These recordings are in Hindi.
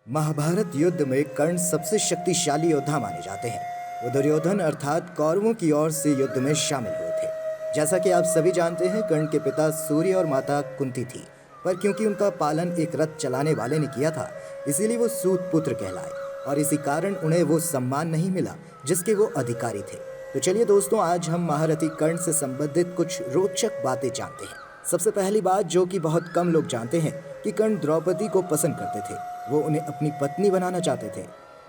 महाभारत युद्ध में कर्ण सबसे शक्तिशाली योद्धा माने जाते हैं। वो दुर्योधन अर्थात कौरवों की ओर से युद्ध में शामिल हुए थे। जैसा कि आप सभी जानते हैं, कर्ण के पिता सूर्य और माता कुंती थी, पर क्योंकि उनका पालन एक रथ चलाने वाले ने किया था, इसीलिए वो सूत पुत्र कहलाए और इसी कारण उन्हें वो सम्मान नहीं मिला जिसके वो अधिकारी थे। तो चलिए दोस्तों, आज हम महारथी कर्ण से संबंधित कुछ रोचक बातें जानते हैं। सबसे पहली बात जो कि बहुत कम लोग जानते हैं कि कर्ण द्रौपदी को पसंद करते थे। वो उन्हें अपनी पत्नी बनाना चाहते थे।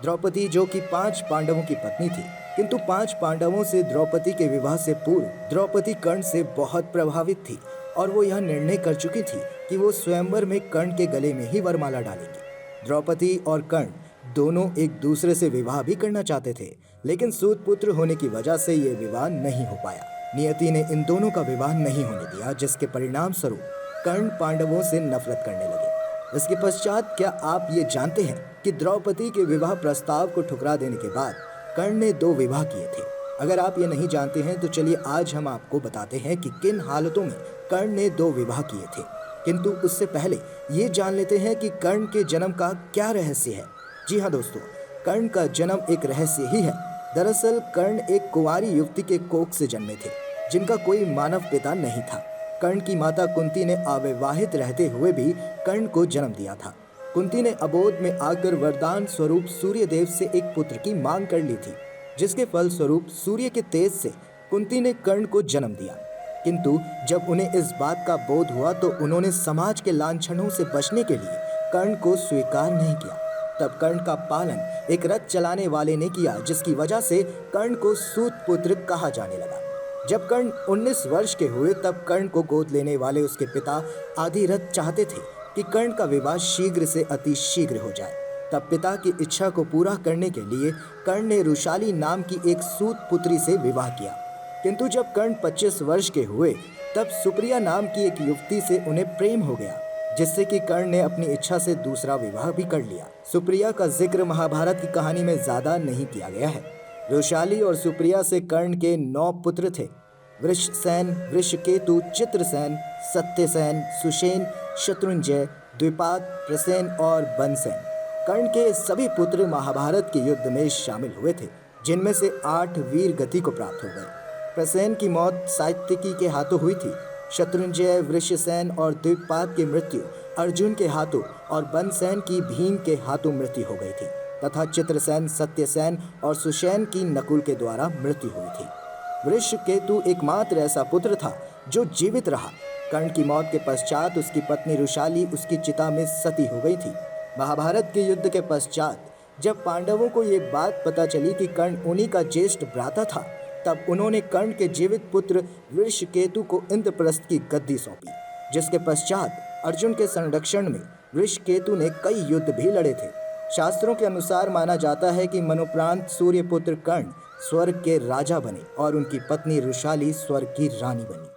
द्रौपदी जो कि 5 पांडवों की पत्नी थी, किंतु 5 पांडवों से द्रौपदी के विवाह से पूर्व द्रौपदी कर्ण से बहुत प्रभावित थी और वो यह निर्णय कर चुकी थी कि वो स्वयंवर में कर्ण के गले में ही वरमाला डालेंगी। द्रौपदी और कर्ण दोनों एक दूसरे से विवाह भी करना चाहते थे, लेकिन सूत पुत्र होने की वजह से ये विवाह नहीं हो पाया। नियति ने इन दोनों का विवाह नहीं होने दिया, जिसके परिणाम स्वरूप कर्ण पांडवों से नफरत करने लगे। इसके पश्चात क्या आप ये जानते हैं कि द्रौपदी के विवाह प्रस्ताव को ठुकरा देने के बाद कर्ण ने 2 विवाह किए थे? अगर आप ये नहीं जानते हैं तो चलिए आज हम आपको बताते हैं कि किन हालतों में कर्ण ने 2 विवाह किए थे। किंतु उससे पहले ये जान लेते हैं कि कर्ण के जन्म का क्या रहस्य है। जी हाँ दोस्तों, कर्ण का जन्म एक रहस्य ही है। दरअसल कर्ण एक कुंवारी युवती के कोख से जन्मे थे, जिनका कोई मानव पिता नहीं था। कर्ण की माता कुंती ने अविवाहित रहते हुए भी कर्ण को जन्म दिया था। कुंती ने अबोध में आकर वरदान स्वरूप सूर्य देव से एक पुत्र की मांग कर ली थी, जिसके फल स्वरूप सूर्य के तेज से कुंती ने कर्ण को जन्म दिया। किंतु जब उन्हें इस बात का बोध हुआ तो उन्होंने समाज के लांछनों से बचने के लिए कर्ण को स्वीकार नहीं किया। तब कर्ण का पालन एक रथ चलाने वाले ने किया, जिसकी वजह से कर्ण को सूत पुत्र कहा जाने लगा। जब कर्ण 19 वर्ष के हुए तब कर्ण को गोद लेने वाले उसके पिता आदिरथ चाहते थे कि कर्ण का विवाह शीघ्र से अति शीघ्र हो जाए। तब पिता की इच्छा को पूरा करने के लिए कर्ण ने रुशाली नाम की एक सूत पुत्री से विवाह किया। किंतु जब कर्ण 25 वर्ष के हुए तब सुप्रिया नाम की एक युवती से उन्हें प्रेम हो गया, जिससे कि कर्ण ने अपनी इच्छा से दूसरा विवाह भी कर लिया। सुप्रिया का जिक्र महाभारत की कहानी में ज्यादा नहीं किया गया है। रुशाली और सुप्रिया से कर्ण के 9 पुत्र थे: वृषसेन, वृषकेतु, चित्रसेन, सत्यसेन, सुषेण, शत्रुंजय, द्विपाद, प्रसेन और बनसेन। कर्ण के सभी पुत्र महाभारत के युद्ध में शामिल हुए थे, जिनमें से 8 वीर गति को प्राप्त हो गए। प्रसेन की मौत सात्यकी के हाथों हुई थी। शत्रुंजय, वृषसेन और द्विपाद की मृत्यु अर्जुन के हाथों और बनसेन की भीम के हाथों मृत्यु हो गई थी तथा चित्रसेन, सत्यसेन और सुषेण की नकुल के द्वारा मृत्यु हुई थी। वृषकेतु एकमात्र ऐसा पुत्र था जो जीवित रहा। कर्ण की मौत के पश्चात उसकी पत्नी रुशाली उसकी चिता में सती हो गई थी। महाभारत के युद्ध के पश्चात जब पांडवों को ये बात पता चली कि कर्ण उन्हीं का ज्येष्ठ भ्राता था, तब उन्होंने कर्ण के जीवित पुत्र वृषकेतु को इंद्रप्रस्थ की गद्दी सौंपी, जिसके पश्चात अर्जुन के संरक्षण में वृषकेतु ने कई युद्ध भी लड़े थे। शास्त्रों के अनुसार माना जाता है कि मनुप्रांत सूर्यपुत्र कर्ण स्वर्ग के राजा बने और उनकी पत्नी रुशाली स्वर्ग की रानी बनी।